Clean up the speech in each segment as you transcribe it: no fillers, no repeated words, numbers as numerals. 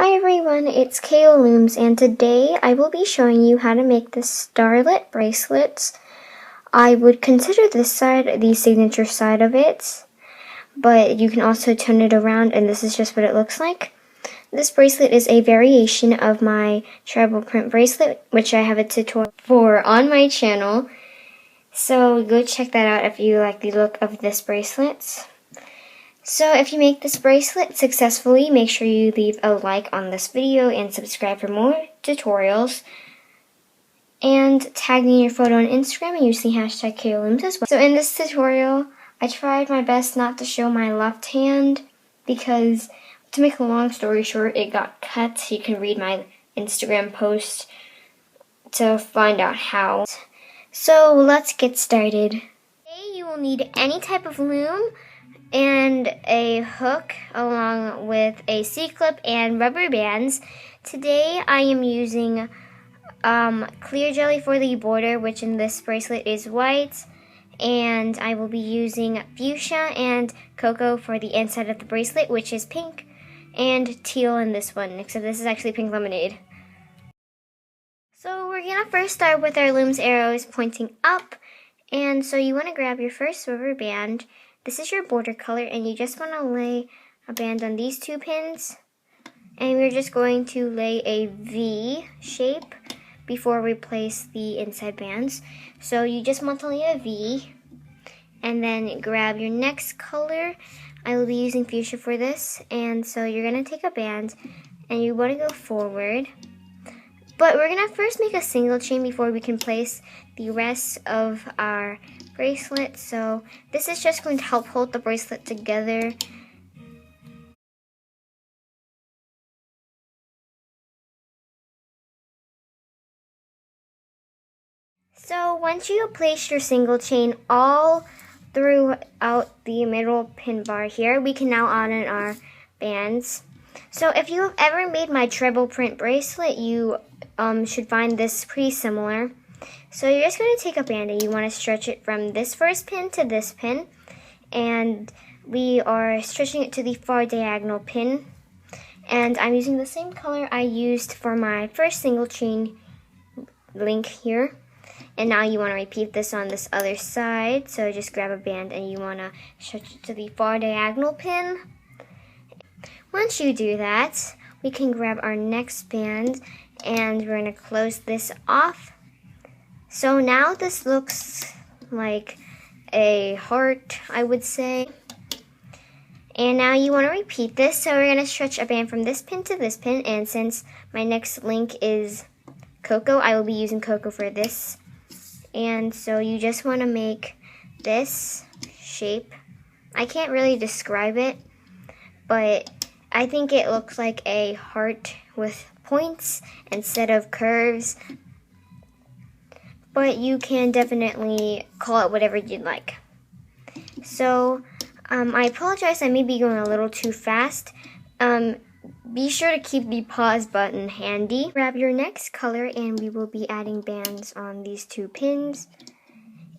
Hi everyone, it's KLLOOMS, and today I will be showing you how to make the Starlet bracelets. I would consider this side the signature side of it, but you can also turn it around and this is just what it looks like. This bracelet is a variation of my tribal print bracelet, which I have a tutorial for on my channel. So go check that out if you like the look of this bracelet. So if you make this bracelet successfully, make sure you leave a like on this video and subscribe for more tutorials. And tag me in your photo on Instagram and use the hashtag KLLOOMS as well. So in this tutorial, I tried my best not to show my left hand because, to make a long story short, it got cut. You can read my Instagram post to find out how. So let's get started. Today you will need any type of loom and a hook along with a C-clip and rubber bands. Today I am using clear jelly for the border, which in this bracelet is white, and I will be using fuchsia and cocoa for the inside of the bracelet, which is pink, and teal in this one, except this is actually pink lemonade. So we're gonna first start with our loom's arrows pointing up, and so you want to grab your first rubber band. This is your border color, and you just want to lay a band on these two pins, and we're just going to lay a V shape before we place the inside bands. So you just want to lay a V, and then grab your next color. I will be using fuchsia for this, and so you're going to take a band, and you want to go forward. But we're going to first make a single chain before we can place the rest of our bracelet. So this is just going to help hold the bracelet together. So once you have placed your single chain all throughout the middle pin bar here, we can now add in our bands. So if you have ever made my treble print bracelet, you should find this pretty similar. So you're just going to take a band and you want to stretch it from this first pin to this pin. And we are stretching it to the far diagonal pin. And I'm using the same color I used for my first single chain link here. And now you want to repeat this on this other side. So just grab a band and you want to stretch it to the far diagonal pin. Once you do that, we can grab our next band and we're going to close this off. So now this looks like a heart, I would say. And now you want to repeat this. So we're going to stretch a band from this pin to this pin. And since my next link is cocoa, I will be using cocoa for this. And so you just want to make this shape. I can't really describe it, but I think it looks like a heart with points instead of curves. But you can definitely call it whatever you'd like. So I apologize, I may be going a little too fast. Be sure to keep the pause button handy. Grab your next color and we will be adding bands on these two pins.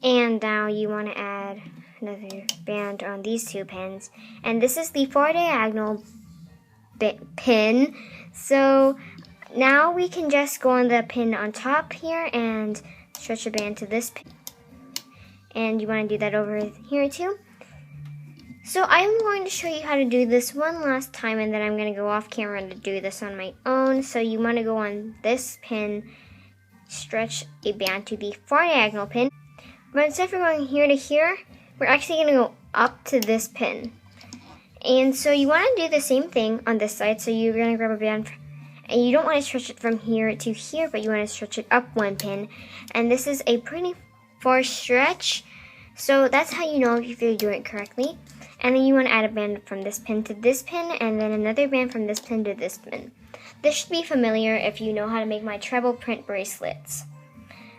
And now you want to add another band on these two pins. And this is the far diagonal pin. So now we can just go on the pin on top here and stretch a band to this pin. And you want to do that over here too. So I'm going to show you how to do this one last time, and then I'm going to go off camera to do this on my own. So you want to go on this pin, stretch a band to the far diagonal pin. But instead of going here to here, we're actually going to go up to this pin. And so you want to do the same thing on this side. So you're going to grab a band, and you don't want to stretch it from here to here, but you want to stretch it up one pin. And this is a pretty far stretch. So that's how you know if you're doing it correctly. And then you want to add a band from this pin to this pin, and then another band from this pin to this pin. This should be familiar if you know how to make my treble print bracelets.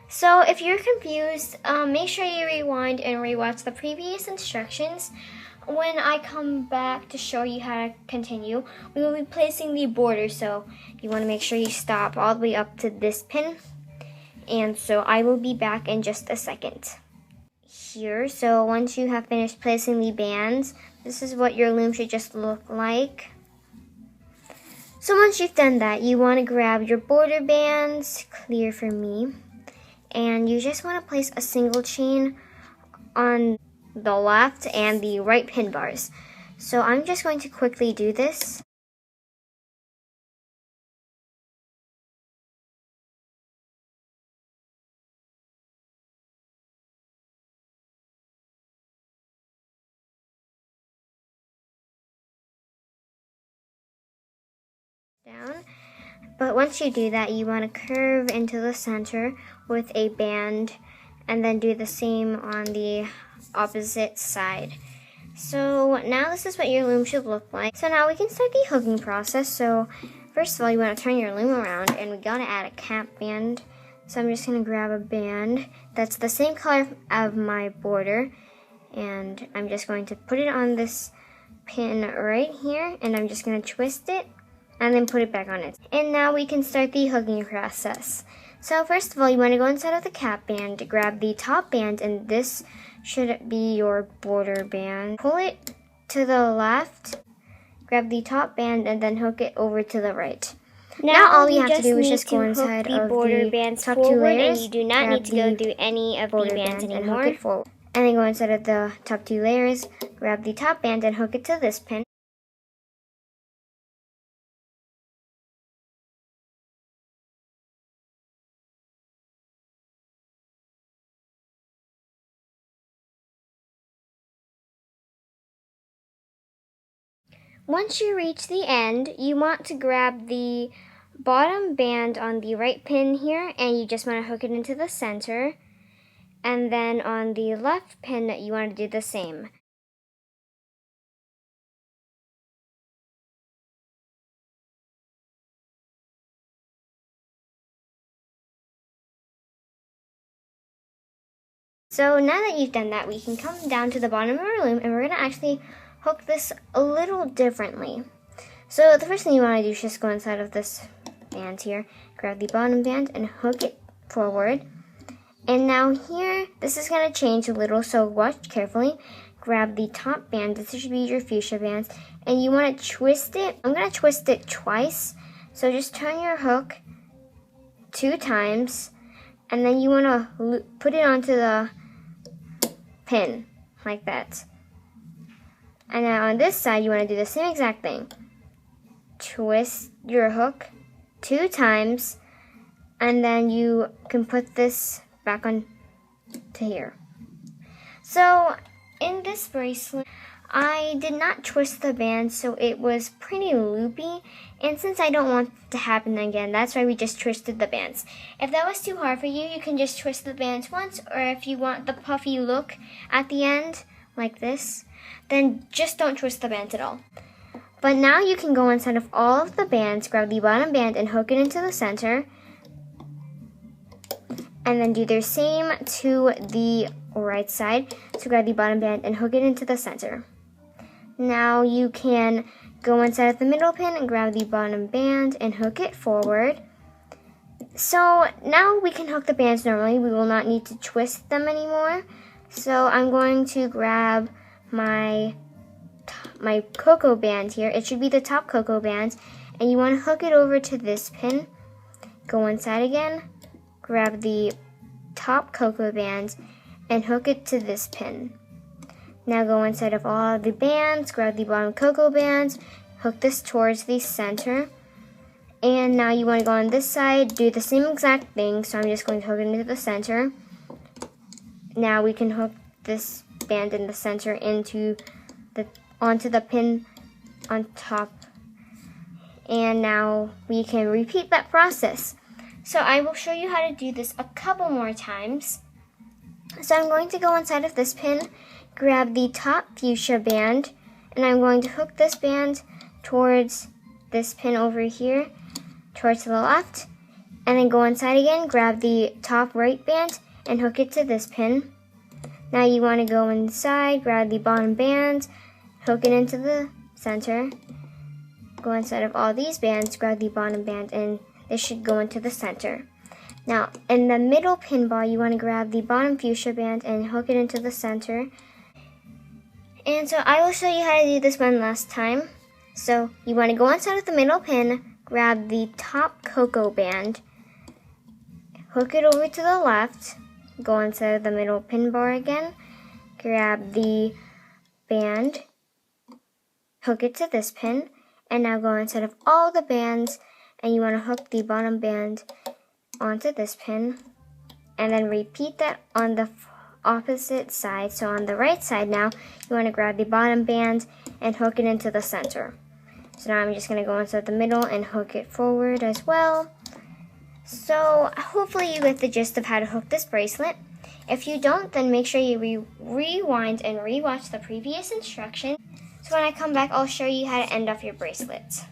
So if you're confused, make sure you rewind and rewatch the previous instructions. When I come back to show you how to continue, we will be placing the border, so you want to make sure you stop all the way up to this pin. And so I will be back in just a second. Here, so once you have finished placing the bands, this is what your loom should just look like. So once you've done that, you want to grab your border bands, clear for me, and you just want to place a single chain on the left and the right pin bars. So I'm just going to quickly do this. Down. But once you do that, you want to curve into the center with a band and then do the same on the opposite side. So now this is what your loom should look like. So now we can start the hooking process. So first of all, you want to turn your loom around and we gotta add a cap band. So I'm just gonna grab a band that's the same color of my border, and I'm just going to put it on this pin right here, and I'm just gonna twist it and then put it back on it. And now we can start the hooking process. So first of all, you want to go inside of the cap band, grab the top band, and this should be your border band. Pull it to the left, grab the top band, and then hook it over to the right. Now all you have to do is just go inside of the top two layers, and you do not need to go through any of the bands and anymore. hook it forward. And then go inside of the top two layers, grab the top band, and hook it to this pin. Once you reach the end, you want to grab the bottom band on the right pin here, and you just want to hook it into the center. And then on the left pin, you want to do the same. So now that you've done that, we can come down to the bottom of our loom, and we're going to actually hook this a little differently. So the first thing you want to do is just go inside of this band here, grab the bottom band and hook it forward. And now here, this is going to change a little, so watch carefully. Grab the top band, this should be your fuchsia bands, and you want to twist it. I'm going to twist it twice, so just turn your hook 2 times, and then you want to put it onto the pin, like that. And now on this side, you want to do the same exact thing. Twist your hook 2 times, and then you can put this back on to here. So in this bracelet, I did not twist the band, so it was pretty loopy. And since I don't want it to happen again, that's why we just twisted the bands. If that was too hard for you, you can just twist the bands once, or if you want the puffy look at the end, like this, then just don't twist the bands at all. But now you can go inside of all of the bands, grab the bottom band and hook it into the center, and then do the same to the right side. So grab the bottom band and hook it into the center. Now you can go inside of the middle pin and grab the bottom band and hook it forward. So now we can hook the bands normally. We will not need to twist them anymore. So I'm going to grab my cocoa band here. It should be the top cocoa band, and you want to hook it over to this pin. Go inside again, grab the top cocoa band and hook it to this pin. Now go inside of all of the bands, grab the bottom cocoa bands, hook this towards the center. And now you want to go on this side, do the same exact thing. So I'm just going to hook it into the center. Now we can hook this band in the center onto the pin on top. And now we can repeat that process. So I will show you how to do this a couple more times. So I'm going to go inside of this pin, grab the top fuchsia band, and I'm going to hook this band towards this pin over here, towards the left, and then go inside again, grab the top right band, and hook it to this pin. Now you want to go inside, grab the bottom band, hook it into the center, go inside of all these bands, grab the bottom band, and this should go into the center. Now, in the middle pin bar, you want to grab the bottom fuchsia band and hook it into the center. And so I will show you how to do this one last time. So you want to go inside of the middle pin, grab the top cocoa band, hook it over to the left, go inside of the middle pin bar again, grab the band, hook it to this pin, and now go inside of all the bands, and you want to hook the bottom band onto this pin, and then repeat that on the opposite side. So on the right side now, you want to grab the bottom band and hook it into the center. So now I'm just going to go inside the middle and hook it forward as well. So hopefully you get the gist of how to hook this bracelet. If you don't, then make sure you rewind and rewatch the previous instructions. So when I come back, I'll show you how to end off your bracelets.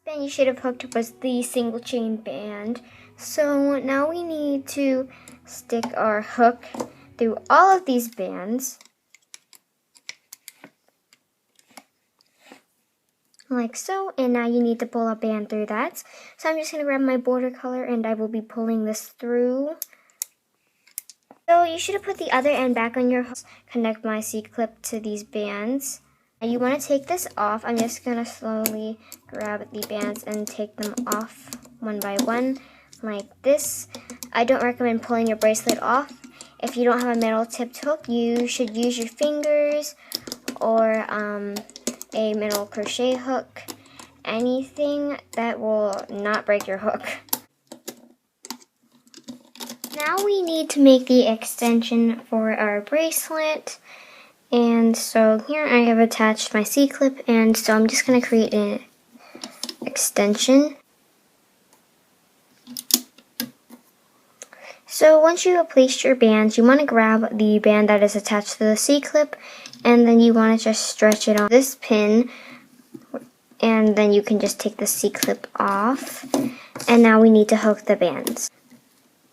Band you should have hooked was the single chain band. So now we need to stick our hook through all of these bands, like so, and now you need to pull a band through that. So I'm just going to grab my border color and I will be pulling this through. So you should have put the other end back on your hook. Connect my C-clip to these bands. You want to take this off. I'm just going to slowly grab the bands and take them off one by one like this. I don't recommend pulling your bracelet off. If you don't have a metal tipped hook, you should use your fingers or a metal crochet hook. Anything that will not break your hook. Now we need to make the extension for our bracelet. And so here I have attached my C-clip, and so I'm just going to create an extension. So once you have placed your bands, you want to grab the band that is attached to the C-clip, and then you want to just stretch it on this pin, and then you can just take the C-clip off. And now we need to hook the bands.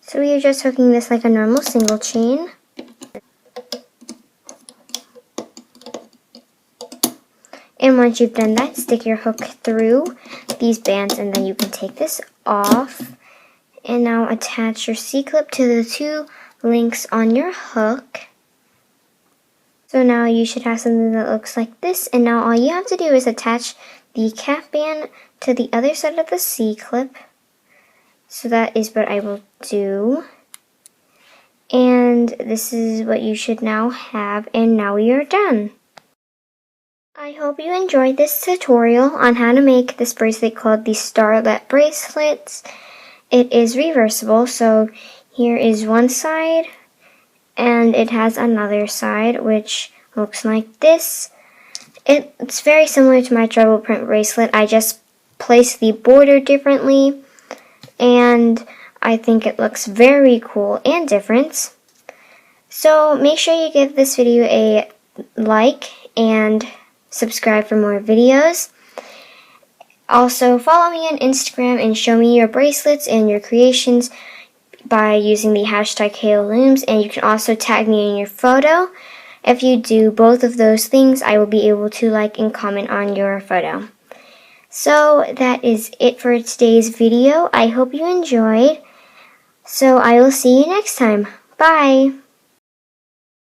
So we are just hooking this like a normal single chain. And once you've done that, stick your hook through these bands, and then you can take this off. And now attach your C-clip to the two links on your hook. So now you should have something that looks like this. And now all you have to do is attach the cap band to the other side of the C-clip. So that is what I will do. And this is what you should now have. And now we are done. I hope you enjoyed this tutorial on how to make this bracelet called the Starlet Bracelet. It is reversible, so here is one side, and it has another side, which looks like this. It's very similar to my treble print bracelet. I just placed the border differently, and I think it looks very cool and different. So make sure you give this video a like and subscribe for more videos. Also, follow me on Instagram and show me your bracelets and your creations by using the hashtag KLLOOMS, and you can also tag me in your photo. If you do both of those things, I will be able to like and comment on your photo. So that is it for today's video. I hope you enjoyed. So I will see you next time. Bye!